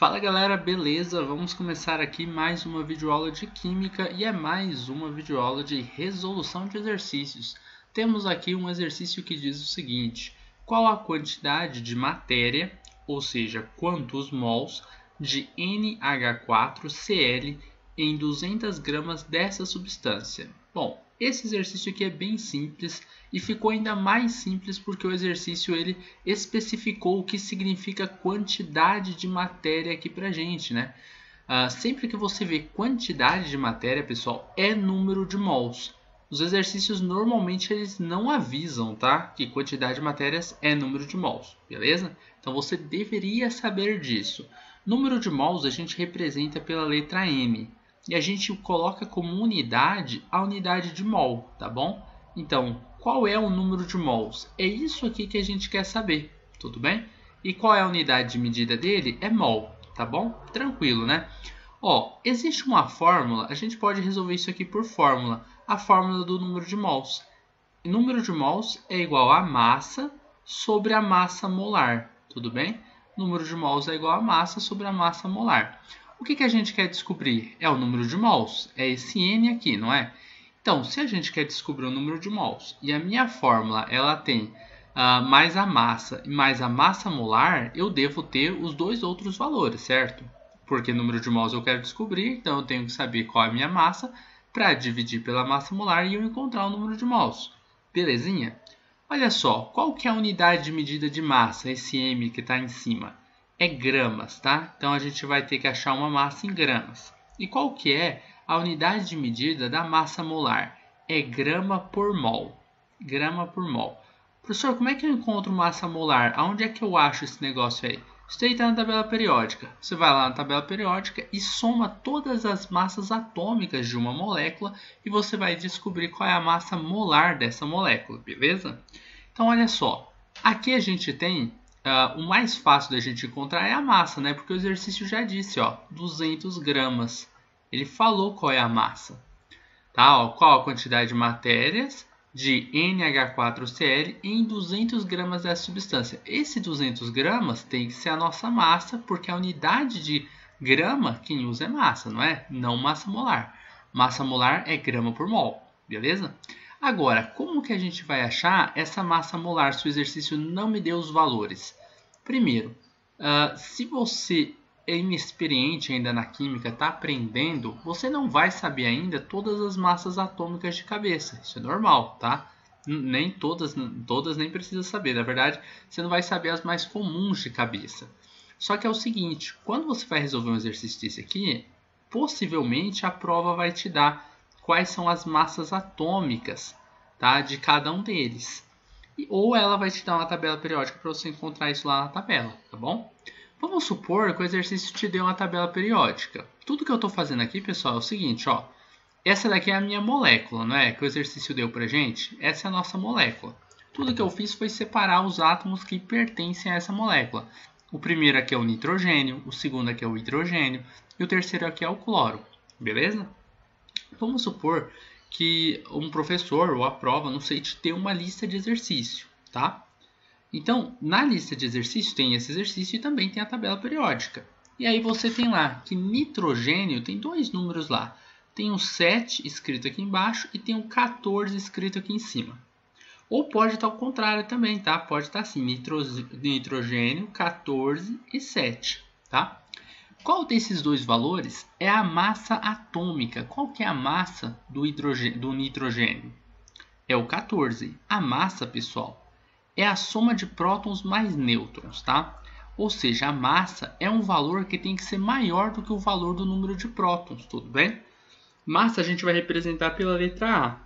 Fala galera, beleza? Vamos começar aqui mais uma videoaula de Química e é mais uma videoaula de resolução de exercícios. Temos aqui um exercício que diz o seguinte: qual a quantidade de matéria, ou seja, quantos mols, de NH4Cl em 200 gramas dessa substância? Bom, esse exercício aqui é bem simples e ficou ainda mais simples porque o exercício ele especificou o que significa quantidade de matéria aqui pra gente, né? Sempre que você vê quantidade de matéria, pessoal, é número de mols. Os exercícios normalmente eles não avisam, tá? Que quantidade de matérias é número de mols, beleza? Então você deveria saber disso. Número de mols a gente representa pela letra M. E a gente coloca como unidade a unidade de mol, tá bom? Então, qual é o número de mols? É isso aqui que a gente quer saber, tudo bem? E qual é a unidade de medida dele? É mol, tá bom? Tranquilo, né? Ó, existe uma fórmula, a gente pode resolver isso aqui por fórmula, a fórmula do número de mols. O número de mols é igual a massa sobre a massa molar, tudo bem? O número de mols é igual a massa sobre a massa molar. O que a gente quer descobrir? É o número de mols, é esse N aqui, não é? Então, se a gente quer descobrir o número de mols e a minha fórmula ela tem mais a massa e mais a massa molar, eu devo ter os dois outros valores, certo? Porque número de mols eu quero descobrir, então eu tenho que saber qual é a minha massa para dividir pela massa molar e eu encontrar o número de mols. Belezinha? Olha só, qual que é a unidade de medida de massa, esse M que está em cima? É gramas, tá? Então a gente vai ter que achar uma massa em gramas. E qual que é a unidade de medida da massa molar? É grama por mol. Grama por mol. Professor, como é que eu encontro massa molar? Aonde é que eu acho esse negócio aí? Isso aí está na tabela periódica. Você vai lá na tabela periódica e soma todas as massas atômicas de uma molécula e você vai descobrir qual é a massa molar dessa molécula, beleza? Então olha só, aqui a gente tem o mais fácil da gente encontrar é a massa, né? Porque o exercício já disse, ó, 200 gramas. Ele falou qual é a massa. Tá? Ó, qual a quantidade de matérias de NH4Cl em 200 gramas dessa substância. Esse 200 gramas tem que ser a nossa massa, porque a unidade de grama quem usa é massa, não é? Não massa molar. Massa molar é grama por mol, beleza? Agora, como que a gente vai achar essa massa molar se o exercício não me deu os valores? Primeiro, se você é inexperiente ainda na química, está aprendendo, você não vai saber ainda todas as massas atômicas de cabeça. Isso é normal, tá? Nem todas nem precisa saber. Na verdade, você não vai saber as mais comuns de cabeça. Só que é o seguinte, quando você vai resolver um exercício desse aqui, possivelmente a prova vai te dar quais são as massas atômicas, tá, de cada um deles. Ou ela vai te dar uma tabela periódica para você encontrar isso lá na tabela, tá bom? Vamos supor que o exercício te deu uma tabela periódica. Tudo que eu estou fazendo aqui, pessoal, é o seguinte, ó. Essa daqui é a minha molécula, não é? Que o exercício deu pra gente. Essa é a nossa molécula. Tudo que eu fiz foi separar os átomos que pertencem a essa molécula. O primeiro aqui é o nitrogênio, o segundo aqui é o hidrogênio e o terceiro aqui é o cloro, beleza? Vamos supor que um professor ou a prova, não sei, te dê uma lista de exercício, tá? Então, na lista de exercícios tem esse exercício e também tem a tabela periódica. E aí você tem lá que nitrogênio tem dois números lá. Tem o 7 escrito aqui embaixo e tem o 14 escrito aqui em cima. Ou pode estar ao contrário também, tá? Pode estar assim, nitrogênio 14 e 7, tá? Qual desses dois valores é a massa atômica? Qual que é a massa do nitrogênio? É o 14. A massa, pessoal, é a soma de prótons mais nêutrons, tá? Ou seja, a massa é um valor que tem que ser maior do que o valor do número de prótons, tudo bem? Massa a gente vai representar pela letra A.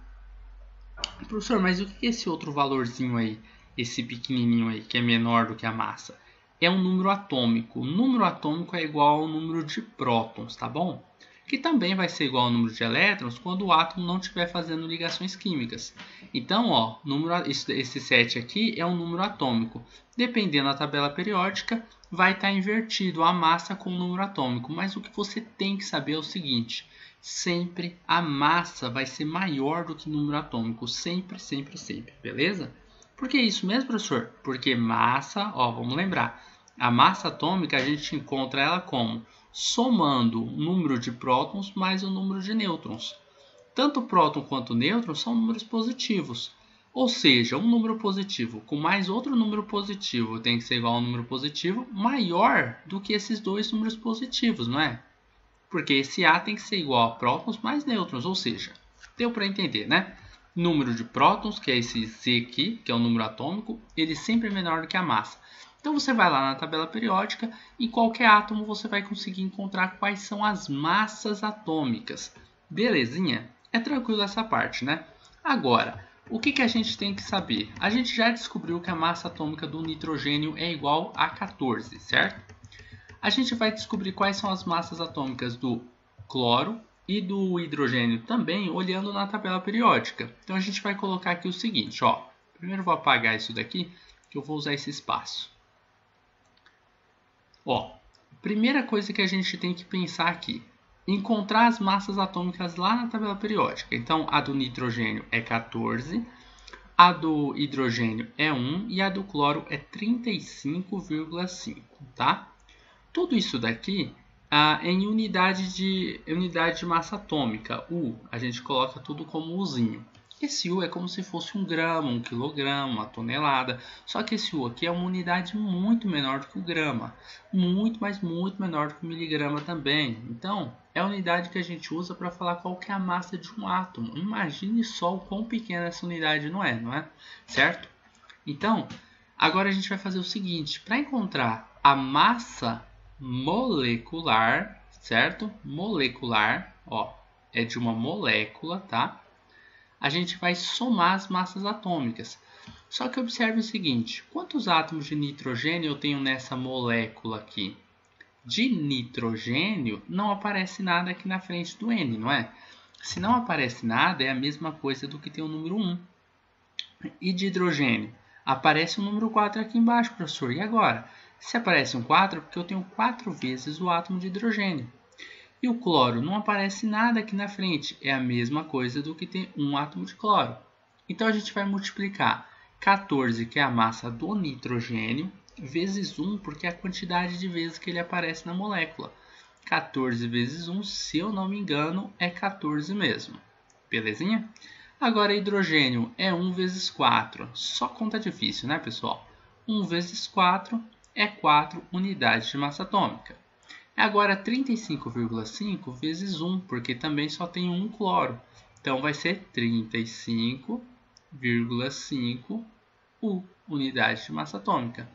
Professor, mas o que é esse outro valorzinho aí? Esse pequenininho aí, que é menor do que a massa? É um número atômico. O número atômico é igual ao número de prótons, tá bom? Que também vai ser igual ao número de elétrons quando o átomo não estiver fazendo ligações químicas. Então, ó, esse 7 aqui é um número atômico. Dependendo da tabela periódica, vai estar invertido a massa com o número atômico. Mas o que você tem que saber é o seguinte: sempre a massa vai ser maior do que o número atômico. Sempre, sempre, sempre. Beleza? Por que isso mesmo, professor? Porque massa, ó, vamos lembrar, A massa atômica a gente encontra ela como somando o número de prótons mais o número de nêutrons. Tanto próton quanto nêutron são números positivos. Ou seja, um número positivo com mais outro número positivo tem que ser igual a um número positivo maior do que esses dois números positivos, não é? Porque esse A tem que ser igual a prótons mais nêutrons, ou seja, deu para entender, né? Número de prótons, que é esse Z aqui, que é o número atômico, ele sempre é menor do que a massa. Então você vai lá na tabela periódica e qualquer átomo você vai conseguir encontrar quais são as massas atômicas. Belezinha? É tranquilo essa parte, né? Agora, o que a gente tem que saber? A gente já descobriu que a massa atômica do nitrogênio é igual a 14, certo? A gente vai descobrir quais são as massas atômicas do cloro e do hidrogênio também, olhando na tabela periódica. Então a gente vai colocar aqui o seguinte, ó. Primeiro eu vou apagar isso daqui, que eu vou usar esse espaço. Ó, primeira coisa que a gente tem que pensar aqui, encontrar as massas atômicas lá na tabela periódica. Então a do nitrogênio é 14, a do hidrogênio é 1 e a do cloro é 35,5, tá? Tudo isso daqui em unidade de massa atômica. U, a gente coloca tudo como Uzinho. Esse U é como se fosse 1 grama, 1 quilograma, uma tonelada. Só que esse U aqui é uma unidade muito menor do que o grama. Muito, mas muito menor do que o miligrama também. Então, é a unidade que a gente usa para falar qual que é a massa de um átomo. Imagine só o quão pequena essa unidade não é? Certo? Então, agora a gente vai fazer o seguinte. Para encontrar a massa molecular, certo? Molecular, ó, é de uma molécula, tá? A gente vai somar as massas atômicas. Só que observe o seguinte, quantos átomos de nitrogênio eu tenho nessa molécula aqui? De nitrogênio não aparece nada aqui na frente do N, não é? Se não aparece nada, é a mesma coisa do que ter o número 1. E de hidrogênio? Aparece o número 4 aqui embaixo, professor. E agora? Se aparece um 4, é porque eu tenho 4 vezes o átomo de hidrogênio. E o cloro? Não aparece nada aqui na frente. É a mesma coisa do que ter um átomo de cloro. Então a gente vai multiplicar 14, que é a massa do nitrogênio, vezes 1, porque é a quantidade de vezes que ele aparece na molécula. 14 vezes 1, se eu não me engano, é 14 mesmo. Belezinha? Agora, hidrogênio é 1 vezes 4. Só conta difícil, né, pessoal? 1 vezes 4 é 4 unidades de massa atômica. Agora, 35,5 vezes 1, porque também só tem um cloro. Então, vai ser 35,5 unidades de massa atômica.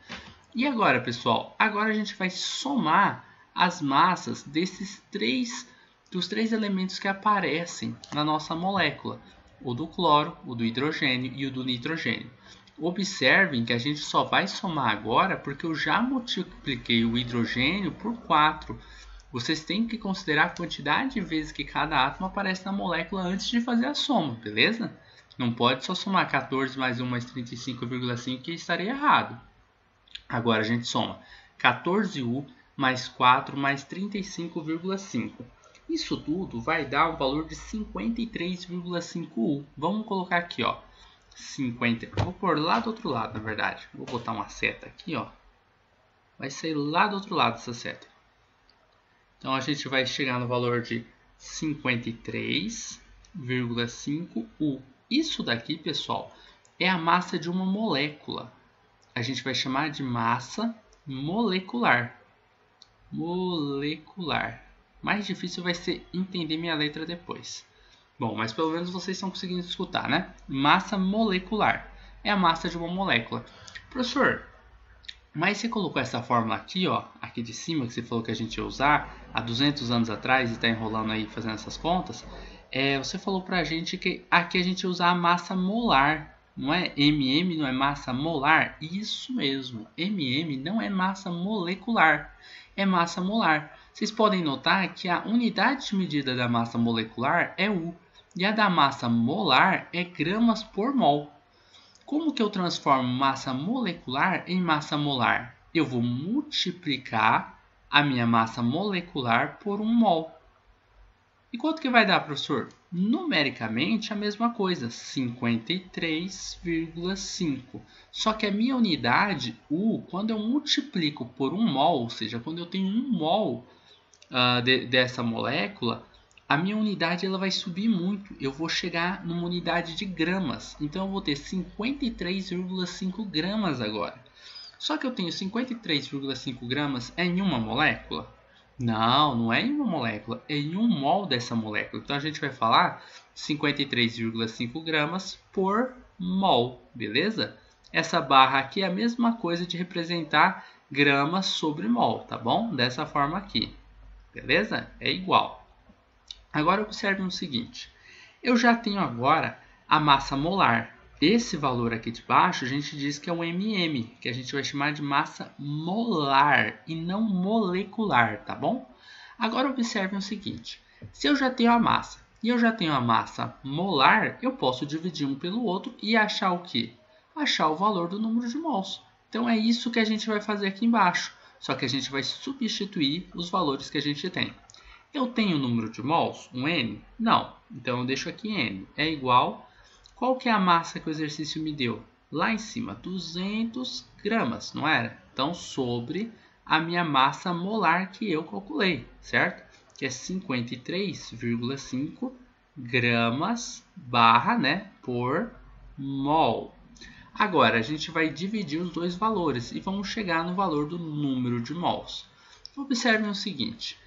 E agora, pessoal? Agora a gente vai somar as massas dos três elementos que aparecem na nossa molécula. O do cloro, o do hidrogênio e o do nitrogênio. Observem que a gente só vai somar agora porque eu já multipliquei o hidrogênio por 4. Vocês têm que considerar a quantidade de vezes que cada átomo aparece na molécula antes de fazer a soma, beleza? Não pode só somar 14 mais 1 mais 35,5 que estaria errado. Agora a gente soma 14U mais 4 mais 35,5. Isso tudo vai dar um valor de 53,5U. Vamos colocar aqui, ó. 50. Vou pôr lá do outro lado, na verdade. Vou botar uma seta aqui, ó. Vai sair lá do outro lado essa seta. Então a gente vai chegar no valor de 53,5U. Isso daqui, pessoal, é a massa de uma molécula. A gente vai chamar de massa molecular. Molecular. Mais difícil vai ser entender minha letra depois. Bom, mas pelo menos vocês estão conseguindo escutar, né? Massa molecular. É a massa de uma molécula. Professor, mas você colocou essa fórmula aqui, ó, aqui de cima, que você falou que a gente ia usar há 200 anos atrás e está enrolando aí fazendo essas contas. Você falou pra gente que aqui a gente ia usar a massa molar. Não é MM, não é massa molar? Isso mesmo, MM não é massa molecular, é massa molar. Vocês podem notar que a unidade de medida da massa molecular é U e a da massa molar é gramas por mol. Como que eu transformo massa molecular em massa molar? Eu vou multiplicar a minha massa molecular por 1 mol. E quanto que vai dar, professor? Numericamente a mesma coisa, 53,5. Só que a minha unidade, U, quando eu multiplico por 1 mol, ou seja, quando eu tenho 1 mol dessa molécula, a minha unidade ela vai subir muito. Eu vou chegar numa unidade de gramas. Então eu vou ter 53,5 gramas agora. Só que eu tenho 53,5 gramas em uma molécula? Não, não é em uma molécula, é em 1 mol dessa molécula. Então a gente vai falar 53,5 gramas por mol, beleza? Essa barra aqui é a mesma coisa de representar gramas sobre mol, tá bom? Dessa forma aqui, beleza? É igual. Agora observe o seguinte, eu já tenho agora a massa molar. Esse valor aqui de baixo a gente diz que é um MM, que a gente vai chamar de massa molar e não molecular, tá bom? Agora observe o seguinte, se eu já tenho a massa e eu já tenho a massa molar, eu posso dividir um pelo outro e achar o quê? Achar o valor do número de mols. Então é isso que a gente vai fazer aqui embaixo, só que a gente vai substituir os valores que a gente tem. Eu tenho o número de mols, um N? Não, então eu deixo aqui N, é igual... Qual que é a massa que o exercício me deu? Lá em cima, 200 gramas, não era? Então, sobre a minha massa molar que eu calculei, certo? Que é 53,5 gramas barra, né, por mol. Agora, a gente vai dividir os dois valores e vamos chegar no valor do número de mols. Observem o seguinte.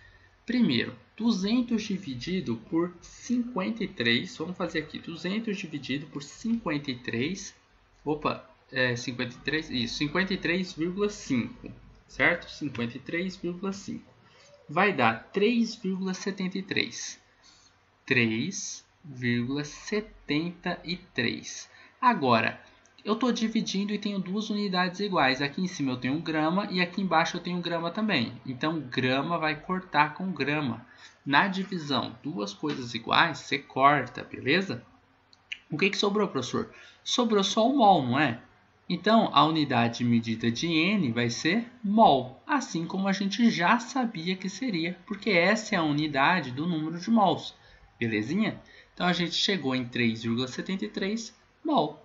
Primeiro, 200 dividido por 53, vamos fazer aqui, 200 dividido por 53, 53,5, certo? 53,5, vai dar 3,73, 3,73. Agora, eu estou dividindo e tenho duas unidades iguais. Aqui em cima eu tenho 1 grama e aqui embaixo eu tenho 1 grama também. Então, grama vai cortar com grama. Na divisão, duas coisas iguais, você corta, beleza? O que sobrou, professor? Sobrou só o mol, não é? Então, a unidade medida de N vai ser mol, assim como a gente já sabia que seria, porque essa é a unidade do número de mols, belezinha? Então, a gente chegou em 3,73 mol.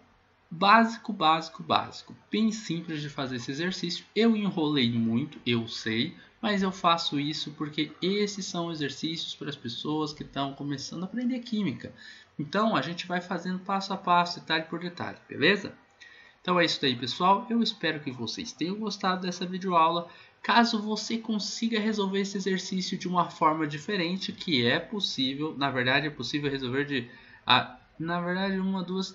Básico, básico, básico. Bem simples de fazer esse exercício. Eu enrolei muito, eu sei, mas eu faço isso porque esses são exercícios para as pessoas que estão começando a aprender química. Então, a gente vai fazendo passo a passo, detalhe por detalhe, beleza? Então é isso daí, pessoal. Eu espero que vocês tenham gostado dessa videoaula. Caso você consiga resolver esse exercício de uma forma diferente, que é possível, na verdade é possível resolver na verdade,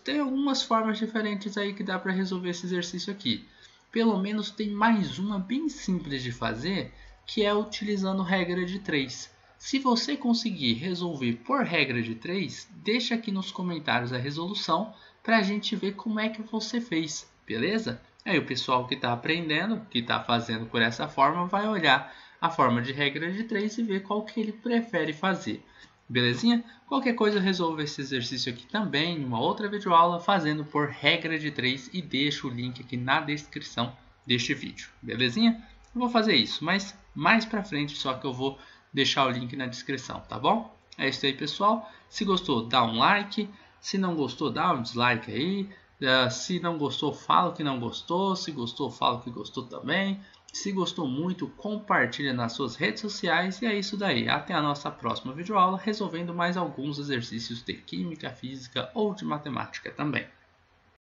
tem algumas formas diferentes aí que dá para resolver esse exercício aqui. Pelo menos tem mais uma bem simples de fazer, que é utilizando regra de 3. Se você conseguir resolver por regra de 3, deixa aqui nos comentários a resolução para a gente ver como é que você fez, beleza? Aí o pessoal que está aprendendo, que está fazendo por essa forma, vai olhar a forma de regra de 3 e ver qual que ele prefere fazer. Belezinha? Qualquer coisa eu resolvo esse exercício aqui também em uma outra videoaula fazendo por regra de 3 e deixo o link aqui na descrição deste vídeo. Belezinha? Eu vou fazer isso, mas mais pra frente só que eu vou deixar o link na descrição, tá bom? É isso aí, pessoal. Se gostou, dá um like. Se não gostou, dá um dislike aí. Se não gostou, fala que não gostou. Se gostou, fala que gostou também. Se gostou muito, compartilha nas suas redes sociais e é isso daí. Até a nossa próxima videoaula, resolvendo mais alguns exercícios de química, física ou de matemática também.